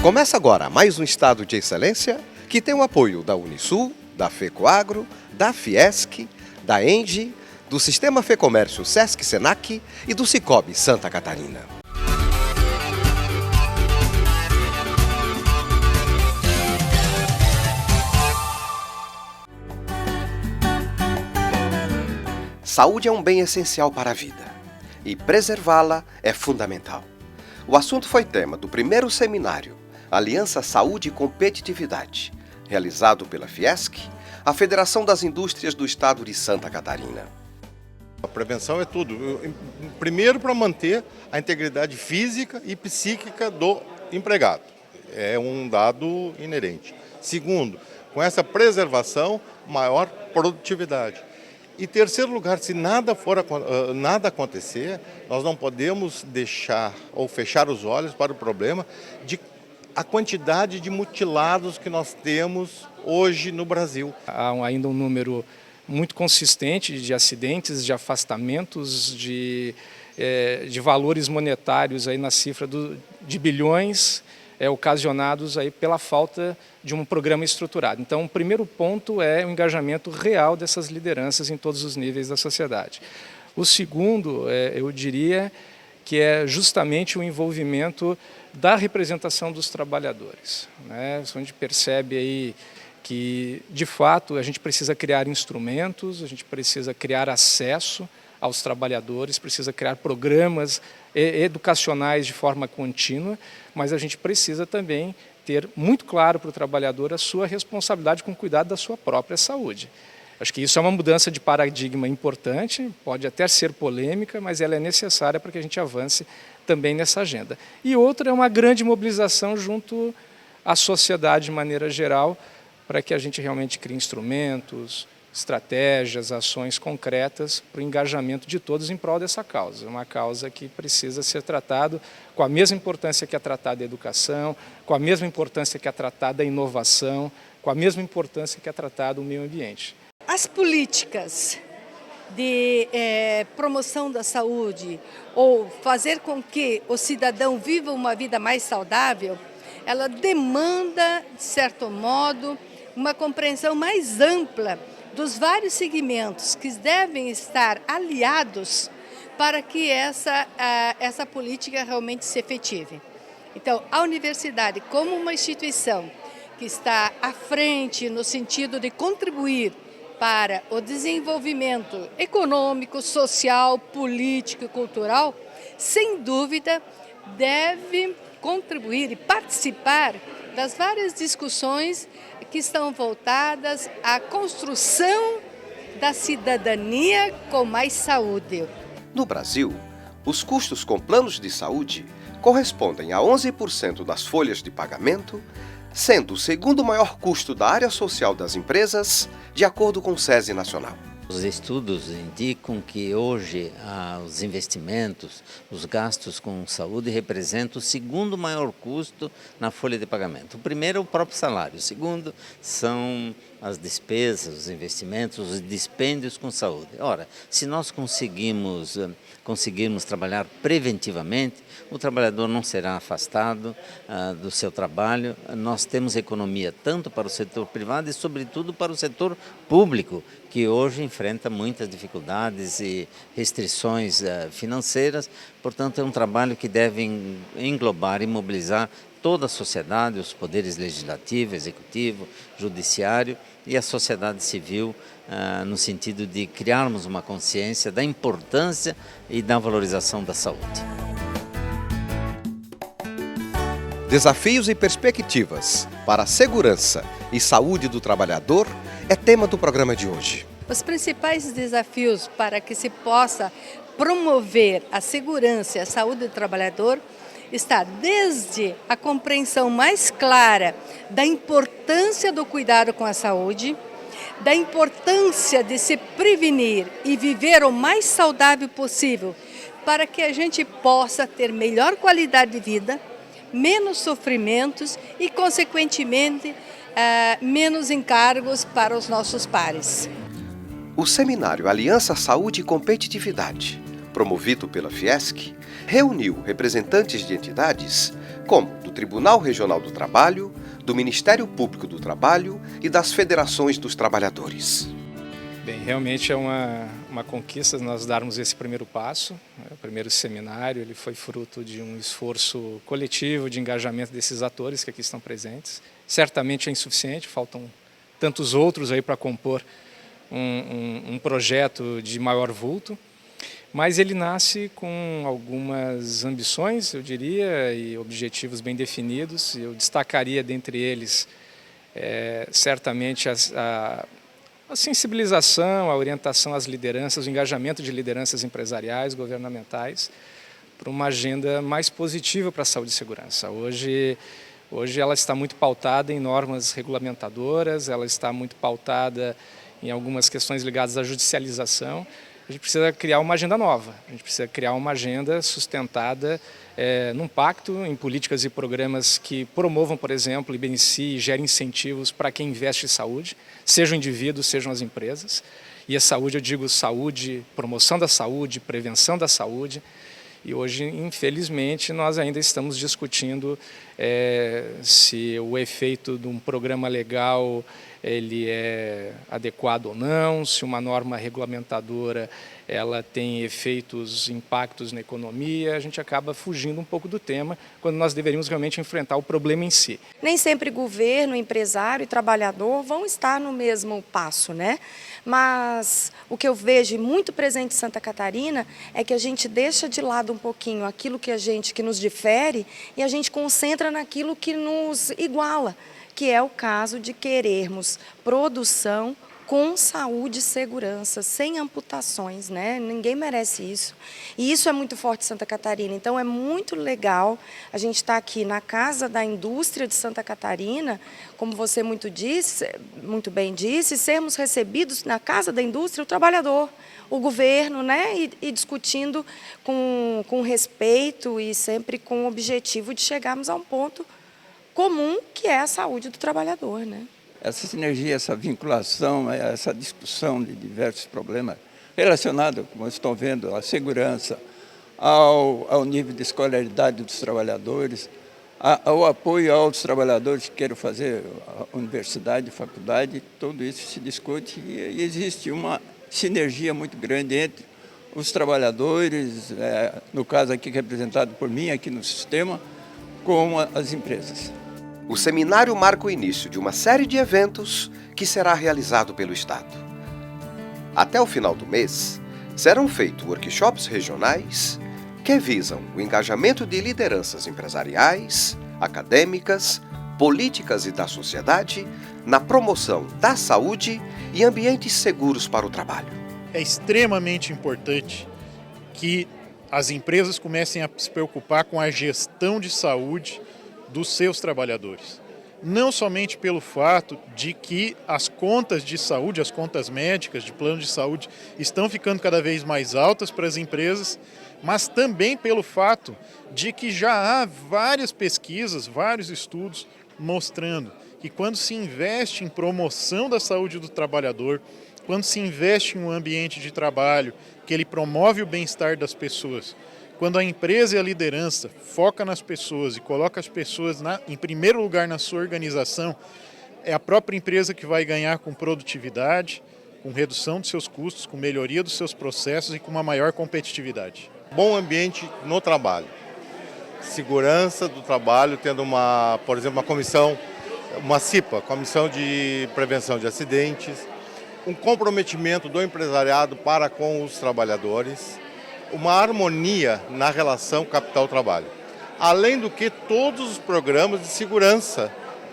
Começa agora mais um Estado de Excelência que tem o apoio da Unisul, da FECOAGRO, da Fiesc, da ENGIE, do Sistema Fecomércio Sesc-Senac e do Cicobi Santa Catarina. Saúde é um bem essencial para a vida e preservá-la é fundamental. O assunto foi tema do primeiro seminário Aliança Saúde e Competitividade, realizado pela Fiesc, a Federação das Indústrias do Estado de Santa Catarina. A prevenção é tudo. Primeiro, para manter a integridade física e psíquica do empregado. É um dado inerente. Segundo, com essa preservação, maior produtividade. E terceiro lugar, se nada acontecer, nós não podemos deixar ou fechar os olhos para o problema de a quantidade de mutilados que nós temos hoje no Brasil. Há ainda um número muito consistente de acidentes, de afastamentos, de valores monetários aí na cifra de bilhões ocasionados aí pela falta de um programa estruturado. Então, o primeiro ponto é o engajamento real dessas lideranças em todos os níveis da sociedade. O segundo, eu diria que é justamente o envolvimento da representação dos trabalhadores, né? A gente percebe aí que, de fato, a gente precisa criar instrumentos, a gente precisa criar acesso aos trabalhadores, precisa criar programas educacionais de forma contínua, mas a gente precisa também ter muito claro para o trabalhador a sua responsabilidade com o cuidado da sua própria saúde. Acho que isso é uma mudança de paradigma importante, pode até ser polêmica, mas ela é necessária para que a gente avance também nessa agenda. E outra é uma grande mobilização junto à sociedade de maneira geral, para que a gente realmente crie instrumentos, estratégias, ações concretas para o engajamento de todos em prol dessa causa. É uma causa que precisa ser tratada com a mesma importância que é tratada a educação, com a mesma importância que é tratada a inovação, com a mesma importância que é tratado o meio ambiente. As políticas de promoção da saúde ou fazer com que o cidadão viva uma vida mais saudável, ela demanda, de certo modo, uma compreensão mais ampla dos vários segmentos que devem estar aliados para que essa política realmente se efetive. Então, a universidade, como uma instituição que está à frente no sentido de contribuir para o desenvolvimento econômico, social, político e cultural, sem dúvida deve contribuir e participar das várias discussões que estão voltadas à construção da cidadania com mais saúde. No Brasil, os custos com planos de saúde correspondem a 11% das folhas de pagamento, sendo o segundo maior custo da área social das empresas, de acordo com o SESI Nacional. Os estudos indicam que hoje os investimentos, os gastos com saúde representam o segundo maior custo na folha de pagamento. O primeiro é o próprio salário, o segundo são as despesas, os investimentos, os dispêndios com saúde. Ora, se nós conseguirmos trabalhar preventivamente, o trabalhador não será afastado do seu trabalho. Nós temos economia tanto para o setor privado e, sobretudo, para o setor público, que hoje enfrenta muitas dificuldades e restrições financeiras. Portanto, é um trabalho que deve englobar e mobilizar toda a sociedade, os poderes legislativo, executivo, judiciário e a sociedade civil, no sentido de criarmos uma consciência da importância e da valorização da saúde. Desafios e perspectivas para a segurança e saúde do trabalhador é tema do programa de hoje. Os principais desafios para que se possa promover a segurança e a saúde do trabalhador está desde a compreensão mais clara da importância do cuidado com a saúde, da importância de se prevenir e viver o mais saudável possível para que a gente possa ter melhor qualidade de vida, menos sofrimentos e, consequentemente, menos encargos para os nossos pares. O seminário Aliança Saúde e Competitividade, promovido pela Fiesc, reuniu representantes de entidades como do Tribunal Regional do Trabalho, do Ministério Público do Trabalho e das federações dos trabalhadores. Bem, realmente é uma conquista nós darmos esse primeiro passo. O primeiro seminário ele foi fruto de um esforço coletivo de engajamento desses atores que aqui estão presentes. Certamente é insuficiente, faltam tantos outros aí para compor um projeto de maior vulto, mas ele nasce com algumas ambições, eu diria, e objetivos bem definidos. Eu destacaria dentre eles, certamente, a sensibilização, a orientação às lideranças, o engajamento de lideranças empresariais, governamentais, para uma agenda mais positiva para a saúde e segurança. Hoje ela está muito pautada em normas regulamentadoras, ela está muito pautada em algumas questões ligadas à judicialização. A gente precisa criar uma agenda nova, a gente precisa criar uma agenda sustentada num pacto, em políticas e programas que promovam, por exemplo, e beneficiem e gerem incentivos para quem investe em saúde, sejam indivíduos, sejam as empresas. E a saúde, eu digo saúde, promoção da saúde, prevenção da saúde. E hoje, infelizmente, nós ainda estamos discutindo se o efeito de um programa legal ele é adequado ou não, se uma norma regulamentadora ela tem efeitos, impactos na economia. A gente acaba fugindo um pouco do tema, quando nós deveríamos realmente enfrentar o problema em si. Nem sempre governo, empresário e trabalhador vão estar no mesmo passo, né? Mas o que eu vejo muito presente em Santa Catarina é que a gente deixa de lado um pouquinho aquilo que nos difere e a gente concentra naquilo que nos iguala, que é o caso de querermos produção com saúde e segurança, sem amputações, né? Ninguém merece isso. E isso é muito forte em Santa Catarina. Então é muito legal a gente estar aqui na Casa da Indústria de Santa Catarina, como você muito bem disse, sermos recebidos na Casa da Indústria o trabalhador, o governo, né? E discutindo com respeito e sempre com o objetivo de chegarmos a um ponto comum, que é a saúde do trabalhador, né? Essa sinergia, essa vinculação, essa discussão de diversos problemas relacionados, como estão vendo, à segurança, ao nível de escolaridade dos trabalhadores, ao apoio aos trabalhadores que queiram fazer a universidade, faculdade, tudo isso se discute e existe uma sinergia muito grande entre os trabalhadores, no caso aqui representado por mim, aqui no sistema, com as empresas. O seminário marca o início de uma série de eventos que será realizado pelo Estado. Até o final do mês, serão feitos workshops regionais que visam o engajamento de lideranças empresariais, acadêmicas, políticas e da sociedade na promoção da saúde e ambientes seguros para o trabalho. É extremamente importante que as empresas comecem a se preocupar com a gestão de saúde dos seus trabalhadores. Não somente pelo fato de que as contas de saúde, as contas médicas de plano de saúde estão ficando cada vez mais altas para as empresas, mas também pelo fato de que já há várias pesquisas, vários estudos mostrando que quando se investe em promoção da saúde do trabalhador, quando se investe em um ambiente de trabalho que ele promove o bem-estar das pessoas, quando a empresa e a liderança foca nas pessoas e coloca as pessoas em primeiro lugar na sua organização, é a própria empresa que vai ganhar com produtividade, com redução dos seus custos, com melhoria dos seus processos e com uma maior competitividade. Bom ambiente no trabalho. Segurança do trabalho, tendo por exemplo, uma comissão, uma CIPA, Comissão de Prevenção de Acidentes, um comprometimento do empresariado para com os trabalhadores, uma harmonia na relação capital-trabalho. Além do que todos os programas de segurança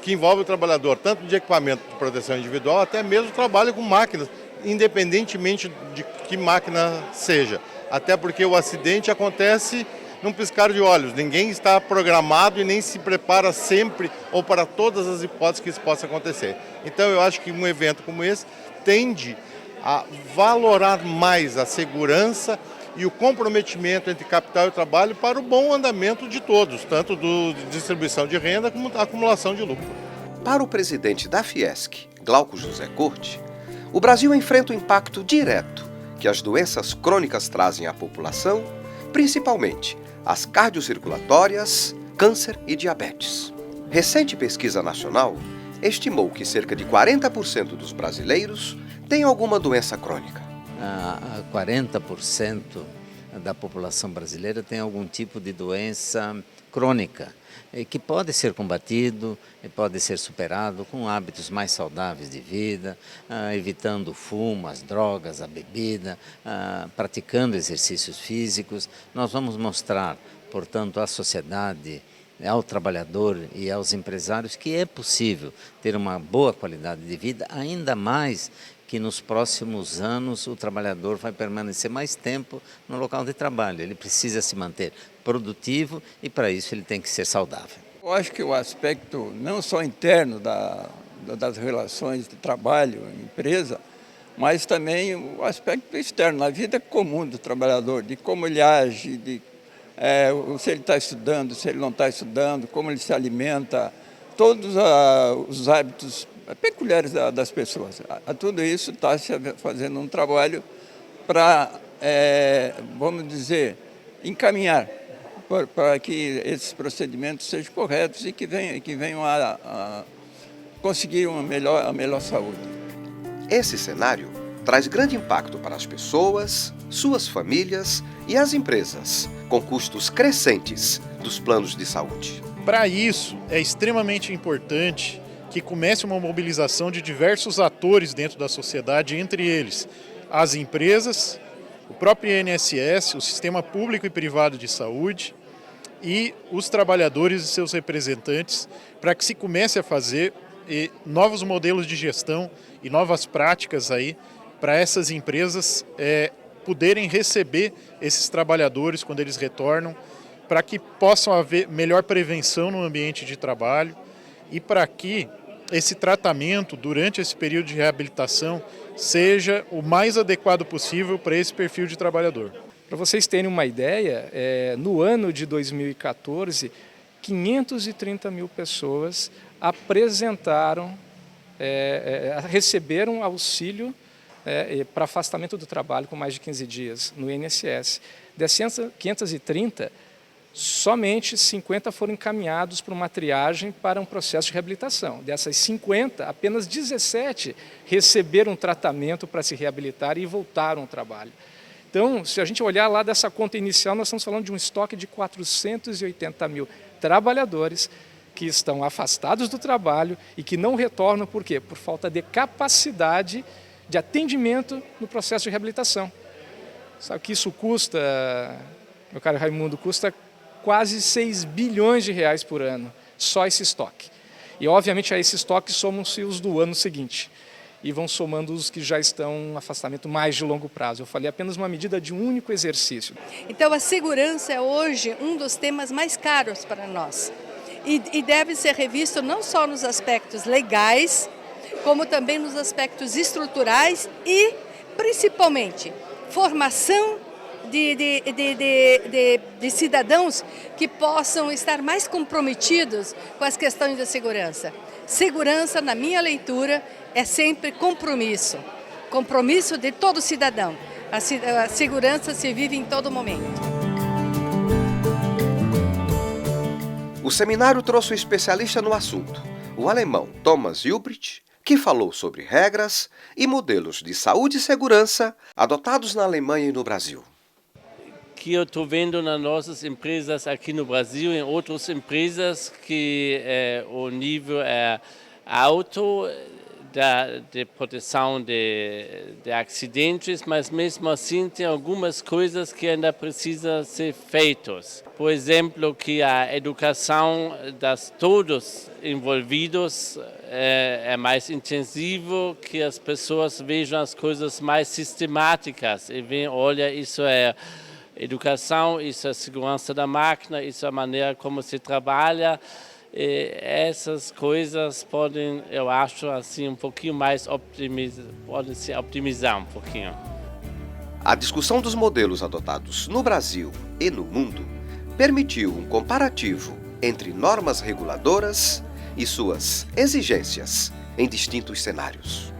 que envolvem o trabalhador, tanto de equipamento de proteção individual, até mesmo trabalho com máquinas, independentemente de que máquina seja. Até porque o acidente acontece num piscar de olhos. Ninguém está programado e nem se prepara sempre ou para todas as hipóteses que isso possa acontecer. Então eu acho que um evento como esse tende a valorar mais a segurança e o comprometimento entre capital e trabalho para o bom andamento de todos, tanto de distribuição de renda como da acumulação de lucro. Para o presidente da Fiesc, Glauco José Corte, o Brasil enfrenta o impacto direto que as doenças crônicas trazem à população, principalmente as cardiocirculatórias, câncer e diabetes. Recente pesquisa nacional estimou que cerca de 40% dos brasileiros têm alguma doença crônica. 40% da população brasileira tem algum tipo de doença crônica, que pode ser combatido, pode ser superado com hábitos mais saudáveis de vida, evitando o fumo, as drogas, a bebida, praticando exercícios físicos. Nós vamos mostrar, portanto, à sociedade, ao trabalhador e aos empresários que é possível ter uma boa qualidade de vida, ainda mais que nos próximos anos o trabalhador vai permanecer mais tempo no local de trabalho. Ele precisa se manter produtivo e, para isso, ele tem que ser saudável. Eu acho que o aspecto não só interno das relações de trabalho, empresa, mas também o aspecto externo, na vida comum do trabalhador, de como ele age, se ele está estudando, se ele não está estudando, como ele se alimenta, todos os hábitos peculiares das pessoas. A tudo isso está se fazendo um trabalho para, vamos dizer, encaminhar para que esses procedimentos sejam corretos e que venham a conseguir a melhor saúde. Esse cenário traz grande impacto para as pessoas, suas famílias e as empresas, com custos crescentes dos planos de saúde. Para isso, é extremamente importante que comece uma mobilização de diversos atores dentro da sociedade, entre eles as empresas, o próprio INSS, o Sistema Público e Privado de Saúde e os trabalhadores e seus representantes, para que se comece a fazer novos modelos de gestão e novas práticas aí para essas empresas poderem receber esses trabalhadores quando eles retornam, para que possam haver melhor prevenção no ambiente de trabalho e para que esse tratamento durante esse período de reabilitação seja o mais adequado possível para esse perfil de trabalhador. Para vocês terem uma ideia, no ano de 2014, 530 mil pessoas apresentaram, receberam auxílio para afastamento do trabalho com mais de 15 dias no INSS. Dessas 530, somente 50 foram encaminhados para uma triagem para um processo de reabilitação. Dessas 50, apenas 17 receberam tratamento para se reabilitar e voltaram ao trabalho. Então, se a gente olhar lá dessa conta inicial, nós estamos falando de um estoque de 480 mil trabalhadores que estão afastados do trabalho e que não retornam, por quê? Por falta de capacidade de atendimento no processo de reabilitação. Sabe que isso custa, meu caro Raimundo, custa quase 6 bilhões de reais por ano, só esse estoque. E, obviamente, a esse estoque somam-se os do ano seguinte e vão somando os que já estão em afastamento mais de longo prazo. Eu falei apenas uma medida de um único exercício. Então, a segurança é hoje um dos temas mais caros para nós e deve ser revisto não só nos aspectos legais, como também nos aspectos estruturais e, principalmente, formação de cidadãos que possam estar mais comprometidos com as questões da segurança. Segurança, na minha leitura, é sempre compromisso. Compromisso de todo cidadão. A segurança se vive em todo momento. O seminário trouxe um especialista no assunto, o alemão Thomas Ulbricht, que falou sobre regras e modelos de saúde e segurança adotados na Alemanha e no Brasil. Que eu estou vendo nas nossas empresas aqui no Brasil e em outras empresas que o nível é alto de proteção de acidentes, mas mesmo assim tem algumas coisas que ainda precisam ser feitas. Por exemplo, que a educação das todos envolvidos é mais intensiva, que as pessoas vejam as coisas mais sistemáticas e veem, olha, isso é educação, isso é segurança da máquina, isso é a maneira como se trabalha. E essas coisas podem, eu acho, assim, um pouquinho mais podem se optimizar um pouquinho. A discussão dos modelos adotados no Brasil e no mundo permitiu um comparativo entre normas reguladoras e suas exigências em distintos cenários.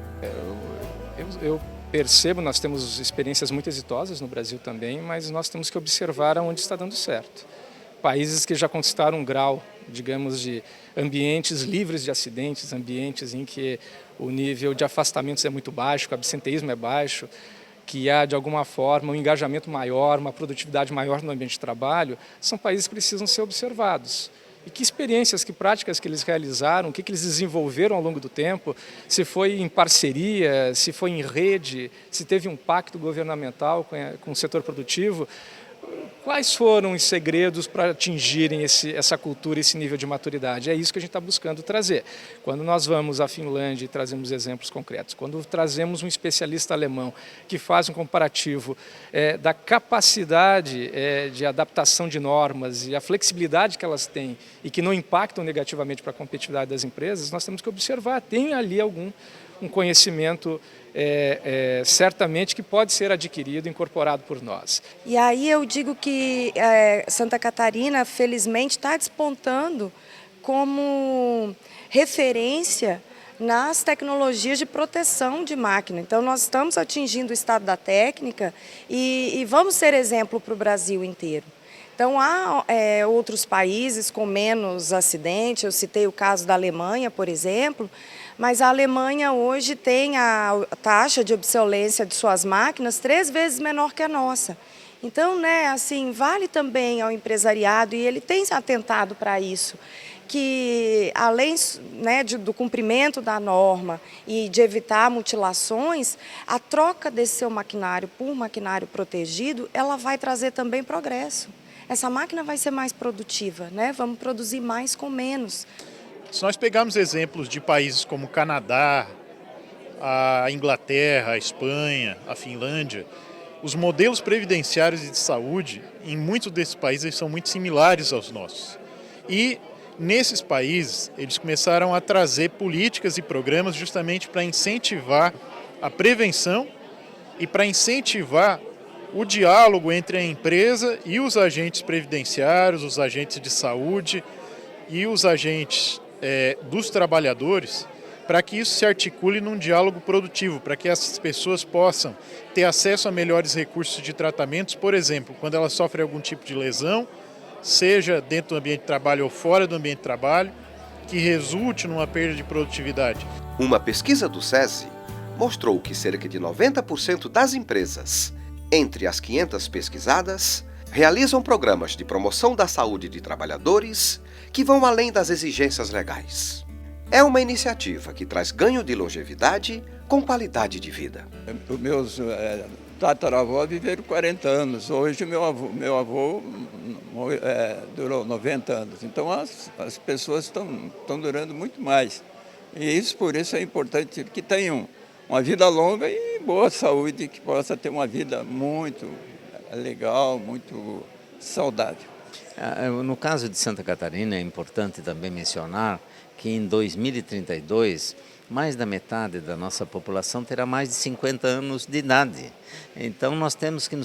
Eu percebo, nós temos experiências muito exitosas no Brasil também, mas nós temos que observar onde está dando certo. países que já conquistaram um grau, digamos, de ambientes livres de acidentes, ambientes em que o nível de afastamentos é muito baixo, o absenteísmo é baixo, que há, de alguma forma, um engajamento maior, uma produtividade maior no ambiente de trabalho, são países que precisam ser observados. E que experiências, que práticas que eles realizaram, o que eles desenvolveram ao longo do tempo, se foi em parceria, se foi em rede, se teve um pacto governamental com o setor produtivo. Quais foram os segredos para atingirem essa cultura, esse nível de maturidade? É isso que a gente está buscando trazer. Quando nós vamos à Finlândia e trazemos exemplos concretos, quando trazemos um especialista alemão que faz um comparativo da capacidade de adaptação de normas e a flexibilidade que elas têm e que não impactam negativamente para a competitividade das empresas, nós temos que observar, tem ali um conhecimento certamente que pode ser adquirido, incorporado por nós. E aí eu digo que Santa Catarina, felizmente, está despontando como referência nas tecnologias de proteção de máquina. Então, nós estamos atingindo o estado da técnica e vamos ser exemplo para o Brasil inteiro. Então, há outros países com menos acidentes, eu citei o caso da Alemanha, por exemplo, mas a Alemanha hoje tem a taxa de obsolescência de suas máquinas 3 vezes menor que a nossa. Então, assim, vale também ao empresariado, e ele tem se atentado para isso, que além do cumprimento da norma e de evitar mutilações, a troca desse seu maquinário por maquinário protegido, ela vai trazer também progresso. Essa máquina vai ser mais produtiva, vamos produzir mais com menos. Se nós pegarmos exemplos de países como o Canadá, a Inglaterra, a Espanha, a Finlândia, os modelos previdenciários e de saúde em muitos desses países são muito similares aos nossos. E nesses países eles começaram a trazer políticas e programas justamente para incentivar a prevenção e para incentivar o diálogo entre a empresa e os agentes previdenciários, os agentes de saúde e os agentes dos trabalhadores, para que isso se articule num diálogo produtivo, para que essas pessoas possam ter acesso a melhores recursos de tratamentos, por exemplo, quando elas sofrem algum tipo de lesão, seja dentro do ambiente de trabalho ou fora do ambiente de trabalho, que resulte numa perda de produtividade. Uma pesquisa do SESI mostrou que cerca de 90% das empresas, entre as 500 pesquisadas, realizam programas de promoção da saúde de trabalhadores que vão além das exigências legais. É uma iniciativa que traz ganho de longevidade com qualidade de vida. Os meus tataravós viveram 40 anos. Hoje meu avô durou 90 anos. Então as pessoas estão durando muito mais. E por isso é importante que tenham uma vida longa e boa saúde, que possa ter uma vida muito legal, muito saudável. No caso de Santa Catarina, é importante também mencionar que em 2032, mais da metade da nossa população terá mais de 50 anos de idade. Então, nós temos que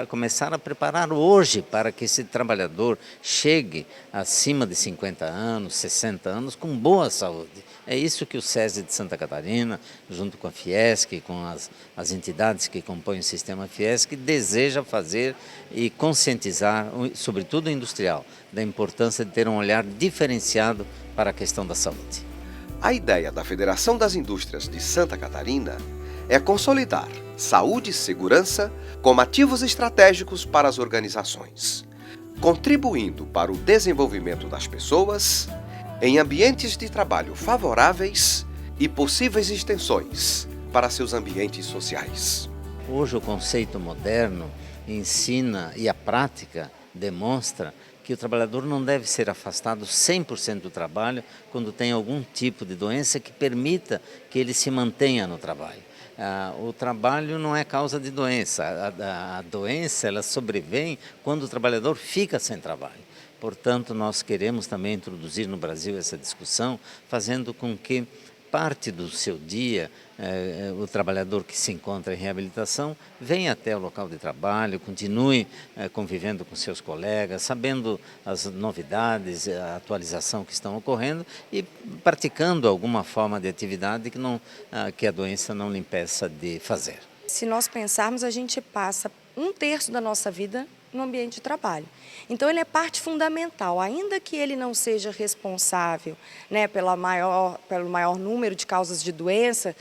começar a preparar hoje para que esse trabalhador chegue acima de 50 anos, 60 anos, com boa saúde. É isso que o SESI de Santa Catarina, junto com a Fiesc, com as entidades que compõem o sistema Fiesc, deseja fazer e conscientizar, sobretudo o industrial, da importância de ter um olhar diferenciado para a questão da saúde. A ideia da Federação das Indústrias de Santa Catarina é consolidar saúde e segurança como ativos estratégicos para as organizações, contribuindo para o desenvolvimento das pessoas em ambientes de trabalho favoráveis e possíveis extensões para seus ambientes sociais. Hoje o conceito moderno ensina e a prática demonstra que o trabalhador não deve ser afastado 100% do trabalho quando tem algum tipo de doença que permita que ele se mantenha no trabalho. O trabalho não é causa de doença, a doença ela sobrevém quando o trabalhador fica sem trabalho. Portanto, nós queremos também introduzir no Brasil essa discussão, fazendo com que parte do seu dia, o trabalhador que se encontra em reabilitação, venha até o local de trabalho, continue convivendo com seus colegas, sabendo as novidades, a atualização que estão ocorrendo e praticando alguma forma de atividade que a doença não lhe impeça de fazer. Se nós pensarmos, a gente passa 1/3 da nossa vida no ambiente de trabalho. Então, ele é parte fundamental, ainda que ele não seja responsável, né, pelo maior número de causas de doença,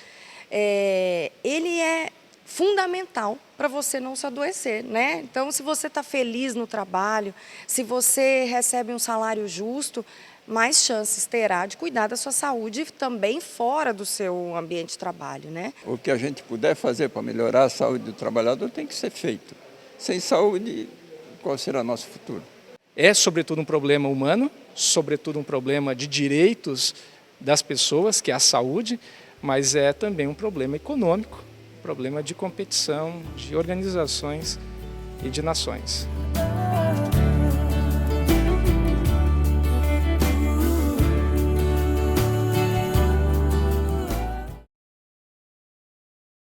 ele é fundamental para você não se adoecer, né? Então, se você está feliz no trabalho, se você recebe um salário justo, mais chances terá de cuidar da sua saúde também fora do seu ambiente de trabalho, né? O que a gente puder fazer para melhorar a saúde do trabalhador tem que ser feito. Sem saúde, qual será nosso futuro? É, sobretudo, um problema humano, sobretudo um problema de direitos das pessoas, que é a saúde, mas é também um problema econômico, problema de competição, de organizações e de nações.